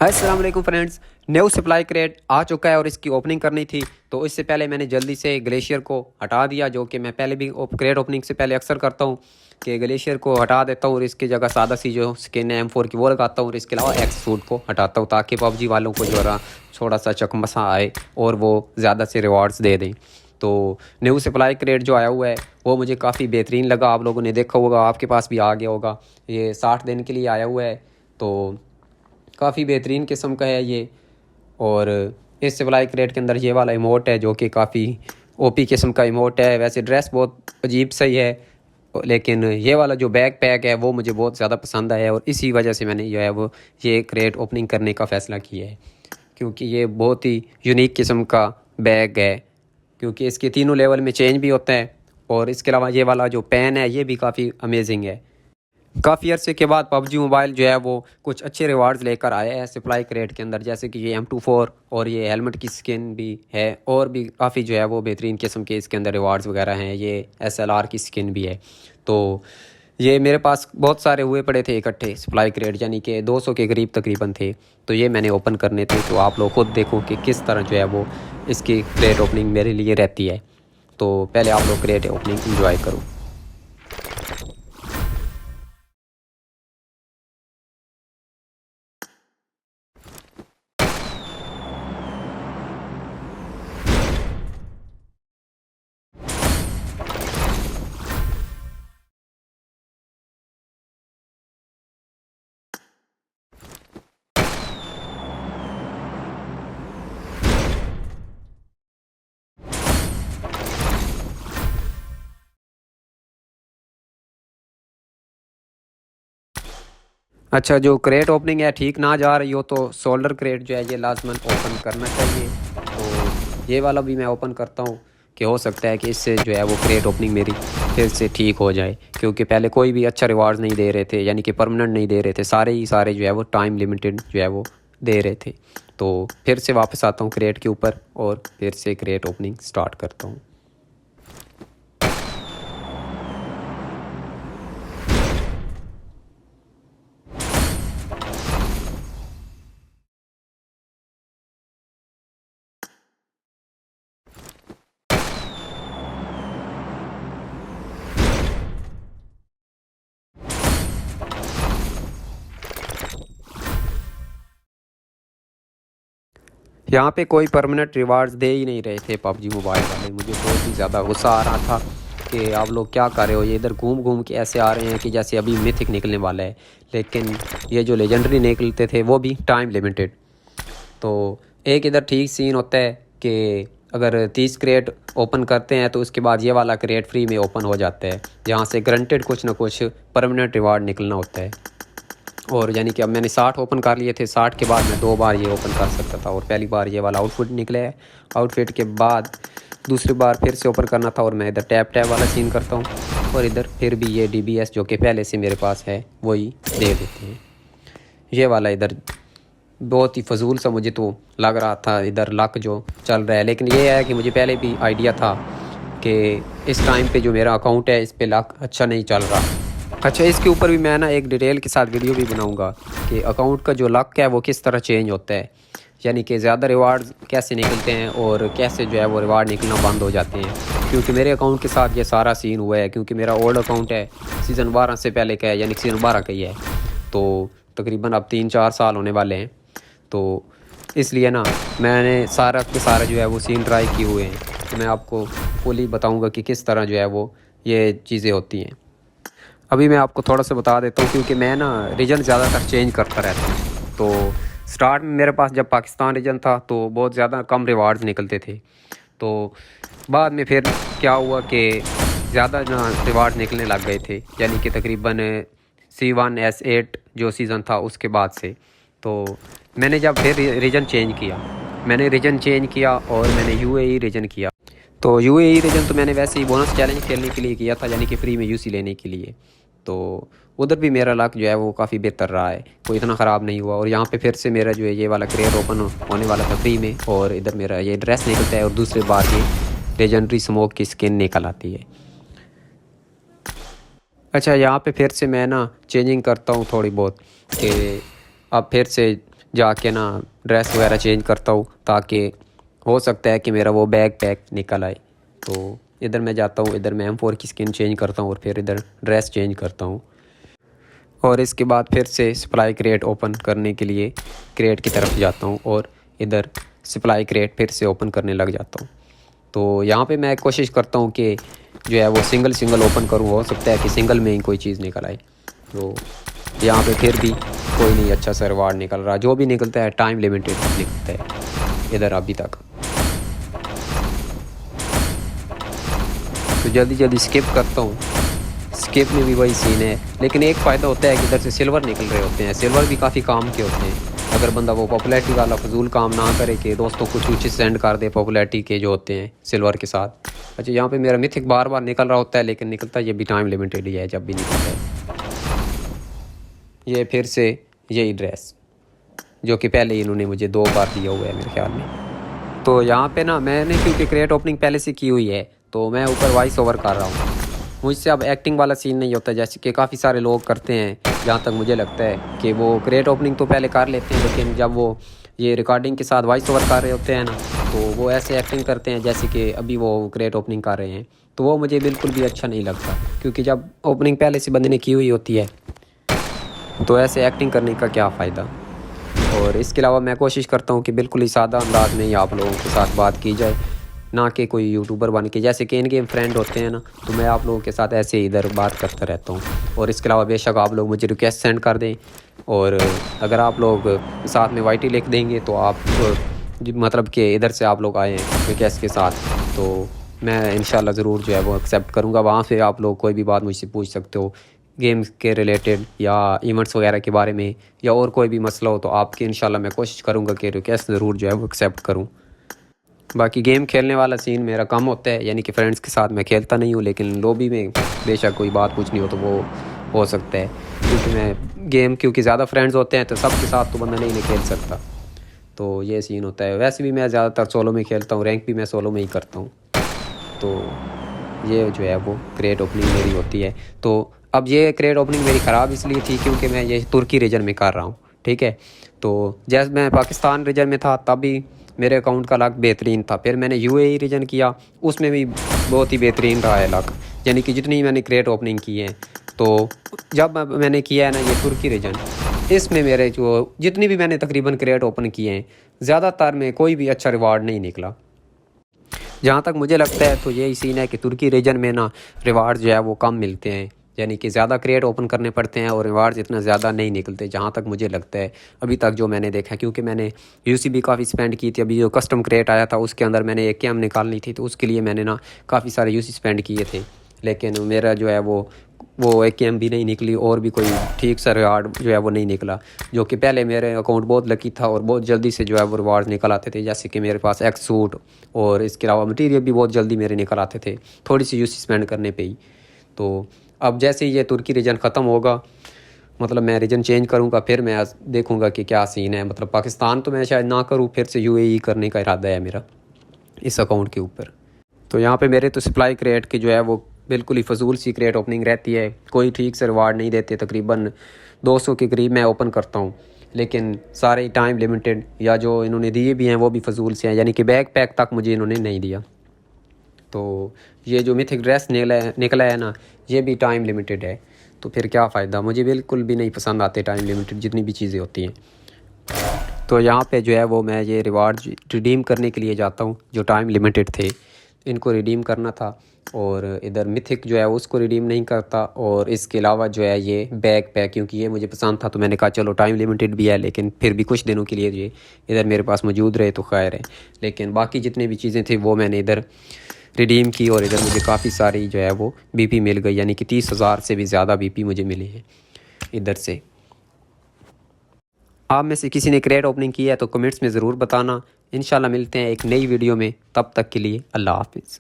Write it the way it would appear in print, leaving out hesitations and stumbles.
अस्सलाम वालेकुम friends. New supply crate आ चुका है और इसकी ओपनिंग करनी थी, तो इससे पहले मैंने जल्दी से ग्लेशियर को हटा दिया, जो कि मैं पहले भी क्रेट ओपनिंग से पहले अक्सर करता हूँ कि ग्लेशियर को हटा देता हूँ और इसकी जगह सादा सी जो स्किन है M4 की वो लगाता हूँ और इसके अलावा एक्स सूट को हटाता हूँ, ताकि पबजी वालों को जो है थोड़ा सा चकमसा आए और वो ज़्यादा से रिवार्ड्स दे दें। तो न्यू सप्लाई क्रेट जो आया हुआ है वो मुझे काफ़ी बेहतरीन लगा। आप लोगों ने देखा होगा, आपके पास भी आ गया होगा। ये 60 दिन के लिए आया हुआ है, तो काफ़ी बेहतरीन किस्म का है ये। और इस सिविलाई क्रेट के अंदर ये वाला इमोट है जो कि काफ़ी ओपी किस्म का इमोट है। वैसे ड्रेस बहुत अजीब सही है, लेकिन ये वाला जो बैक पैक है वो मुझे बहुत ज़्यादा पसंद आया और इसी वजह से मैंने जो है वो ये क्रेट ओपनिंग करने का फ़ैसला किया है, क्योंकि ये बहुत ही यूनिक किस्म का बैग है, क्योंकि इसके तीनों लेवल में चेंज भी होता है। और इसके अलावा ये वाला जो पेन है ये भी काफ़ी अमेजिंग है। काफ़ी अरसे के बाद पबजी मोबाइल जो है वो कुछ अच्छे रिवार्ड्स लेकर आया है सप्लाई क्रेट के अंदर, जैसे कि ये M24 और ये हेलमेट की स्किन भी है और भी काफ़ी जो है वो बेहतरीन किस्म के इसके अंदर रिवार्ड्स वगैरह हैं। ये SLR की स्किन भी है। तो ये मेरे पास बहुत सारे हुए पड़े थे इकट्ठे सप्लाई क्रेट, यानी कि 200 के करीब तकरीबन थे। तो ये मैंने ओपन करने थे, तो आप लोग खुद देखो कि किस तरह जो है वो इसकी क्रेट ओपनिंग मेरे लिए रहती है। तो पहले आप लोग क्रेट ओपनिंग इंजॉय करो। अच्छा, जो क्रेट ओपनिंग है ठीक ना जा रही हो तो सोल्डर क्रेट जो है ये लाजमन ओपन करना चाहिए। तो ये वाला भी मैं ओपन करता हूँ कि हो सकता है कि इससे जो है वो क्रेट ओपनिंग मेरी फिर से ठीक हो जाए, क्योंकि पहले कोई भी अच्छा रिवार्ड्स नहीं दे रहे थे, यानी कि परमानेंट नहीं दे रहे थे, सारे ही सारे जो है वो टाइम लिमिटेड जो है वो दे रहे थे। तो फिर से वापस आता हूँ क्रेट के ऊपर और फिर से क्रेट ओपनिंग स्टार्ट करता हूँ। यहाँ पे कोई परमानेंट रिवार्ड्स दे ही नहीं रहे थे पबजी मोबाइल वाले। मुझे बहुत ही ज़्यादा गुस्सा आ रहा था कि आप लोग क्या कर रहे हो, ये इधर घूम घूम के ऐसे आ रहे हैं कि जैसे अभी मिथिक निकलने वाला है, लेकिन ये जो लेजेंडरी निकलते थे वो भी टाइम लिमिटेड। तो एक इधर ठीक सीन होता है कि अगर 30 क्रेट ओपन करते हैं तो उसके बाद ये वाला क्रेट फ्री में ओपन हो जाता है, जहाँ से गारंटेड कुछ ना कुछ परमानेंट रिवार्ड निकलना होता है। और यानी कि अब मैंने 60 ओपन कर लिए थे, 60 के बाद मैं 2 बार ये ओपन कर सकता था और पहली बार ये वाला आउटफिट निकले है। आउटफिट के बाद दूसरी बार फिर से ओपन करना था और मैं इधर टैप टैप वाला सीन करता हूँ और इधर फिर भी ये DBS जो कि पहले से मेरे पास है वही दे देते हैं। ये वाला इधर बहुत ही फजूल सा मुझे तो लग रहा था इधर लक जो चल रहा है, लेकिन ये है कि मुझे पहले भी आइडिया था कि इस टाइम पे जो मेरा अकाउंट है इस पे लक अच्छा नहीं चल रहा। अच्छा, इसके ऊपर भी मैं ना एक डिटेल के साथ वीडियो भी बनाऊंगा कि अकाउंट का जो लक है वो किस तरह चेंज होता है, यानी कि ज़्यादा रिवार्ड कैसे निकलते हैं और कैसे जो है वो रिवार्ड निकलना बंद हो जाते हैं। क्योंकि मेरे अकाउंट के साथ ये सारा सीन हुआ है, क्योंकि मेरा ओल्ड अकाउंट है, सीज़न 12 से पहले का है, यानी कि सीज़न 12 का ही है। तो तकरीबन अब 3-4 साल होने वाले हैं। तो इसलिए ना मैंने सारा के सारा जो है वो सीन ट्राई किए हुए हैं, तो मैं आपको फुली बताऊंगा कि किस तरह जो है वो ये चीज़ें होती हैं। अभी मैं आपको थोड़ा सा बता देता हूँ, क्योंकि मैं ना रीजन ज़्यादातर चेंज करता रहता हूँ। तो स्टार्ट में मेरे पास जब पाकिस्तान रीजन था तो बहुत ज़्यादा कम रिवार्ड्स निकलते थे। तो बाद में फिर क्या हुआ कि ज़्यादा ना रिवार्ड निकलने लग गए थे, यानी कि तकरीबन C1S8 जो सीज़न था उसके बाद से। तो मैंने जब फिर रीजन चेंज किया, और मैंने UAE रीजन किया। तो UAE रीजन तो मैंने वैसे ही बोनस चैलेंज खेलने के लिए किया था, यानी कि फ्री में UC लेने के लिए। तो उधर भी मेरा लक जो है वो काफ़ी बेहतर रहा है, कोई इतना ख़राब नहीं हुआ। और यहाँ पे फिर से मेरा जो है ये वाला क्रेट ओपन होने वाला था फ्री में, और इधर मेरा ये ड्रेस निकलता है और दूसरे बार ये लेजेंडरी स्मोक की स्किन निकल आती है। अच्छा, यहाँ पे फिर से मैं ना चेंजिंग करता हूँ थोड़ी बहुत कि अब फिर से जाके ना ड्रेस वगैरह चेंज करता हूँ, ताकि हो सकता है कि मेरा वो बैग पैक निकल आए। तो इधर मैं जाता हूँ, इधर मैं M4 की स्किन चेंज करता हूँ और फिर इधर ड्रेस चेंज करता हूँ। और इसके बाद फिर से सप्लाई क्रेट ओपन करने के लिए क्रेट की तरफ जाता हूँ और इधर सप्लाई क्रेट फिर से ओपन करने लग जाता हूँ। तो यहाँ पे मैं कोशिश करता हूँ कि जो है वो सिंगल ओपन करूँ, हो सकता है कि सिंगल में ही कोई चीज़ निकल आए। तो यहाँ पे फिर भी कोई नहीं अच्छा सा रिवार्ड निकल रहा, जो भी निकलता है टाइम लिमिटेड निकलता है इधर अभी तक। तो जल्दी जल्दी स्किप करता हूँ। स्किप में भी वही सीन है, लेकिन एक फ़ायदा होता है कि इधर से सिल्वर निकल रहे होते हैं। सिल्वर भी काफ़ी काम के होते हैं, अगर बंदा वो पॉपुलैरिटी वाला फजूल काम ना करे कि दोस्तों को कुछ सेंड कर दे पॉपुलैरिटी के जो होते हैं सिल्वर के साथ। अच्छा, यहाँ पे मेरा मिथिक बार बार निकल रहा होता है, लेकिन निकलता ये भी टाइम लिमिटेड ही है जब भी निकलता है। ये फिर से यही ड्रेस जो कि पहले ही इन्होंने मुझे 2 बार दिया हुआ है मेरे ख्याल में। तो यहाँ पे ना मैंने क्योंकि क्रेट ओपनिंग पहले से की हुई है, तो मैं ऊपर वॉइस ओवर कर रहा हूँ। मुझसे अब एक्टिंग वाला सीन नहीं होता जैसे कि काफ़ी सारे लोग करते हैं। जहाँ तक मुझे लगता है कि वो क्रेट ओपनिंग तो पहले कर लेते हैं, लेकिन जब वो ये रिकॉर्डिंग के साथ वॉइस ओवर कर रहे होते हैं ना, तो वो ऐसे एक्टिंग करते हैं जैसे कि अभी वो क्रेट ओपनिंग कर रहे हैं। तो वो मुझे बिल्कुल भी अच्छा नहीं लगता, क्योंकि जब ओपनिंग पहले से बंदे ने की हुई होती है तो ऐसे एक्टिंग करने का क्या फ़ायदा। और इसके अलावा मैं कोशिश करता हूँ कि बिल्कुल ही सादा अंदाज में ही आप लोगों के साथ बात की जाए, ना कि कोई यूट्यूबर बन के जैसे कि इन गेम फ्रेंड होते हैं ना, तो मैं आप लोगों के साथ ऐसे इधर बात करता रहता हूँ। और इसके अलावा बेशक आप लोग मुझे रिक्वेस्ट सेंड कर दें, और अगर आप लोग साथ में वाईटी लिख देंगे तो आप मतलब कि इधर से आप लोग आए हैं रिक्वेस्ट के साथ, तो मैं इंशाल्लाह ज़रूर जो है वो एक्सेप्ट करूँगा। वहाँ से आप लोग कोई भी बात मुझसे पूछ सकते हो, गेम्स के रिलेटेड या इवेंट्स वगैरह के बारे में, या और कोई भी मसला हो तो आपकी इंशाल्लाह मैं कोशिश करूँगा कि रिक्वेस्ट ज़रूर जो है वो एक्सेप्ट करूँ। बाकी गेम खेलने वाला सीन मेरा कम होता है, यानी कि फ्रेंड्स के साथ मैं खेलता नहीं हूँ, लेकिन लॉबी में बेशक कोई बात पूछनी हो तो वो हो सकता है, क्योंकि मैं गेम क्योंकि ज़्यादा फ्रेंड्स होते हैं तो सबके साथ तो बंदा नहीं खेल सकता। तो ये सीन होता है। वैसे भी मैं ज़्यादातर सोलो में खेलता हूँ, रैंक भी मैं सोलो में ही करता हूँ। तो ये जो है वो क्रेट ओपनिंग मेरी होती है। तो अब ये क्रेट ओपनिंग मेरी ख़राब इसलिए थी क्योंकि मैं ये तुर्की रीजन में कर रहा हूँ, ठीक है। तो जैसे मैं पाकिस्तान रीजन में था तब भी मेरे अकाउंट का लक बेहतरीन था, फिर मैंने यूएई रीजन किया, उसमें भी बहुत ही बेहतरीन रहा है लक, यानी कि जितनी मैंने क्रेट ओपनिंग की है। तो जब मैंने किया है ना ये तुर्की रीजन, इसमें मेरे जो जितनी भी मैंने तकरीबन क्रेट ओपन किए हैं, ज़्यादातर में कोई भी अच्छा रिवार्ड नहीं निकला। जहाँ तक मुझे लगता है तो यही सीन है कि तुर्की रीजन में ना रिवार्ड जो है वो कम मिलते हैं, यानी कि ज़्यादा क्रेट ओपन करने पड़ते हैं और रिवार्ड्स इतना ज़्यादा नहीं निकलते, जहाँ तक मुझे लगता है अभी तक जो मैंने देखा। क्योंकि मैंने यूसी भी काफ़ी स्पेंड की थी, अभी जो कस्टम क्रेट आया था उसके अंदर मैंने एक कैम निकालनी थी, तो उसके लिए मैंने ना काफ़ी सारे यूसी स्पेंड किए थे, लेकिन मेरा जो है वो एक कैम भी नहीं निकली और भी कोई ठीक सा रिवार्ड जो है वो नहीं निकला। जो कि पहले मेरे अकाउंट बहुत लकी था और बहुत जल्दी से जो है वो रिवार्ड निकल आते थे, जैसे कि मेरे पास एक्स सूट और इसके अलावा मटीरियल भी बहुत जल्दी मेरे निकल आते थे थोड़ी सी यूसी स्पेंड करने पे ही। तो अब जैसे ही ये तुर्की रीजन ख़त्म होगा, मतलब मैं रीजन चेंज करूँगा, फिर मैं देखूँगा कि क्या सीन है। मतलब पाकिस्तान तो मैं शायद ना करूँ, फिर से यूएई करने का इरादा है मेरा इस अकाउंट के ऊपर। तो यहाँ पे मेरे तो सप्लाई क्रेट की जो है वो बिल्कुल ही फजूल सी क्रेट ओपनिंग रहती है, कोई ठीक से रिवार्ड नहीं देते। तकरीबन 200 के करीब मैं ओपन करता हूँ, लेकिन सारे टाइम लिमिटेड, या जो इन्होंने दिए भी हैं वो भी फजूल से हैं, यानी कि बैग पैक तक मुझे इन्होंने नहीं दिया। तो ये जो मिथिक ड्रेस निकला है ना, ये भी टाइम लिमिटेड है, तो फिर क्या फ़ायदा। मुझे बिल्कुल भी नहीं पसंद आते टाइम लिमिटेड जितनी भी चीज़ें होती हैं। तो यहाँ पे जो है वो मैं ये रिवार्ड रिडीम करने के लिए जाता हूँ जो टाइम लिमिटेड थे, इनको रिडीम करना था, और इधर मिथिक जो है उसको रिडीम नहीं करता। और इसके अलावा जो है ये बैग पैक, क्योंकि ये मुझे पसंद था तो मैंने कहा चलो टाइम लिमिटेड भी है, लेकिन फिर भी कुछ दिनों के लिए ये इधर मेरे पास मौजूद रहे तो खैर है। लेकिन बाकी जितनी भी चीज़ें थी वो मैंने इधर रिडीम की, और इधर मुझे काफ़ी सारी जो है वो बीपी मिल गई, यानी कि 30,000 से भी ज़्यादा बीपी मुझे मिली है इधर से। आप में से किसी ने क्रेट ओपनिंग की है तो कमेंट्स में ज़रूर बताना। इंशाल्लाह मिलते हैं एक नई वीडियो में, तब तक के लिए अल्लाह हाफिज़।